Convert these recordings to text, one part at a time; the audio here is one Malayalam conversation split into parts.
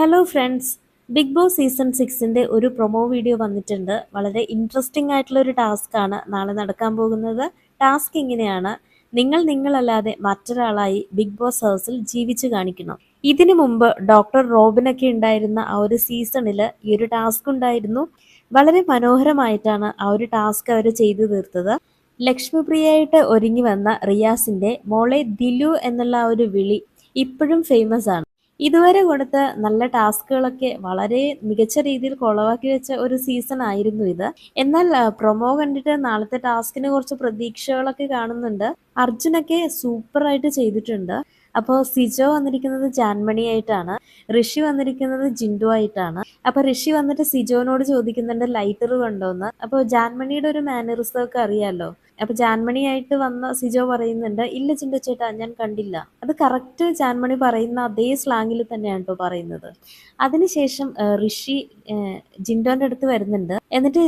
Hello friends, big boss season 6ന്റെ ഒരു പ്രൊമോ വീഡിയോ വന്നിട്ടുണ്ട്. വളരെ ഇൻട്രസ്റ്റിംഗ് ആയിട്ടുള്ള ഒരു ടാസ്ക് ആണ് നാളെ നടക്കാൻ പോകുന്നത്. ടാസ്ക് ഇങ്ങനെയാണ്: നിങ്ങൾ നിങ്ങളല്ലാതെ മറ്റൊരാളായി ബിഗ് ബോസ് ഹൗസിൽ ജീവിച്ചു കാണിക്കണം. ഇതിനു മുമ്പ് ഡോക്ടർ റോബിനൊക്കെ ഉണ്ടായിരുന്ന ആ ഒരു സീസണിൽ ഈ ഒരു ടാസ്ക് ഉണ്ടായിരുന്നു. വളരെ മനോഹരമായിട്ടാണ് ആ ഒരു ടാസ്ക് അവർ ചെയ്തു തീർത്തത്. ലക്ഷ്മിപ്രിയയായിട്ട് ഒരുങ്ങി വന്ന റിയാസിന്റെ മോളെ ദിലു എന്നുള്ള ആ ഒരു വിളി ഇപ്പോഴും ഫേമസ് ആണ്. ഇതുവരെ കൊടുത്ത നല്ല ടാസ്കുകളൊക്കെ വളരെ മികച്ച രീതിയിൽ കൊളവാക്കി വെച്ച ഒരു സീസൺ ആയിരുന്നു ഇത്. എന്നാൽ പ്രൊമോ കണ്ടിട്ട് നാളത്തെ ടാസ്കിന് കുറച്ച് പ്രതീക്ഷകളൊക്കെ കാണുന്നുണ്ട്. അർജുനൊക്കെ സൂപ്പറായിട്ട് ചെയ്തിട്ടുണ്ട്. അപ്പോൾ സിജോ വന്നിരിക്കുന്നത് ജാൻമണി ആയിട്ടാണ്, ഋഷി വന്നിരിക്കുന്നത് ജിൻഡു ആയിട്ടാണ്. അപ്പൊ ഋഷി വന്നിട്ട് സിജോനോട് ചോദിക്കുന്നുണ്ട് ലൈറ്റർ കണ്ടോന്ന്. അപ്പോൾ ജാൻമണിയുടെ ഒരു മാനറിസം ഒക്കെ അറിയാലോ. അപ്പൊ ജാൻമണി ആയിട്ട് വന്ന സിജോ പറയുന്നുണ്ട്, ഇല്ല ജിൻഡു ചേട്ടാ ഞാൻ കണ്ടില്ല. അത് കറക്റ്റ് ജാൻമണി പറയുന്ന അതേ സ്ലാങ്ങിൽ തന്നെയാണ് കേട്ടോ പറയുന്നത്. അതിനുശേഷം ഋഷി ജിൻഡോന്റെ അടുത്ത് വരുന്നുണ്ട്. എന്നിട്ട്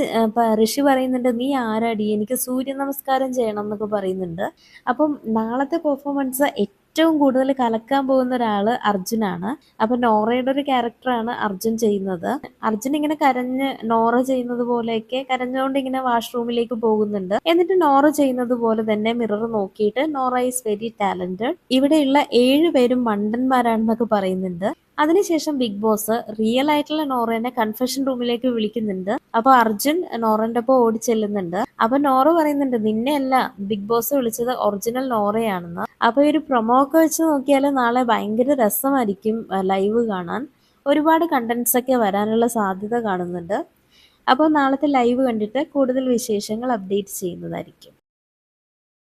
ഋഷി പറയുന്നുണ്ട്, നീ ആരാടി, എനിക്ക് സൂര്യ നമസ്കാരം ചെയ്യണം എന്നൊക്കെ പറയുന്നുണ്ട്. അപ്പം നാളത്തെ പെർഫോമൻസ് ഏറ്റവും കൂടുതൽ കലക്കാൻ പോകുന്ന ഒരാള് അർജുനാണ്. അപ്പൊ നോറയുടെ ഒരു ക്യാരക്ടറാണ് അർജുൻ ചെയ്യുന്നത്. അർജുൻ ഇങ്ങനെ കരഞ്ഞ് നോറ ചെയ്യുന്നത് പോലെയൊക്കെ കരഞ്ഞുകൊണ്ട് ഇങ്ങനെ വാഷ്റൂമിലേക്ക് പോകുന്നുണ്ട്. എന്നിട്ട് നോറ ചെയ്യുന്നത് പോലെ തന്നെ മിറർ നോക്കിയിട്ട് നോറ ഈസ് വെരി ടാലന്റഡ്, ഇവിടെയുള്ള 7 പേരും മണ്ടന്മാരാണെന്നൊക്കെ പറയുന്നുണ്ട്. അതിനുശേഷം ബിഗ് ബോസ് റിയൽ ആയിട്ടുള്ള നോറേനെ കൺഫെഷൻ റൂമിലേക്ക് വിളിക്കുന്നുണ്ട്. അപ്പൊ അർജുൻ നോറന്റെ ഒപ്പം ഓടി ചെല്ലുന്നുണ്ട്. അപ്പൊ നോറ പറയുന്നുണ്ട്, നിന്നെ അല്ല ബിഗ് ബോസ് വിളിച്ചത്, ഒറിജിനൽ നോറയാണെന്ന്. അപ്പൊ ഈ ഒരു പ്രൊമോ ഒക്കെ വെച്ച് നോക്കിയാൽ നാളെ ഭയങ്കര രസമായിരിക്കും ലൈവ് കാണാൻ. ഒരുപാട് കണ്ടന്റ്സ് ഒക്കെ വരാനുള്ള സാധ്യത കാണുന്നുണ്ട്. അപ്പോൾ നാളത്തെ ലൈവ് കണ്ടിട്ട് കൂടുതൽ വിശേഷങ്ങൾ അപ്ഡേറ്റ് ചെയ്യുന്നതായിരിക്കും.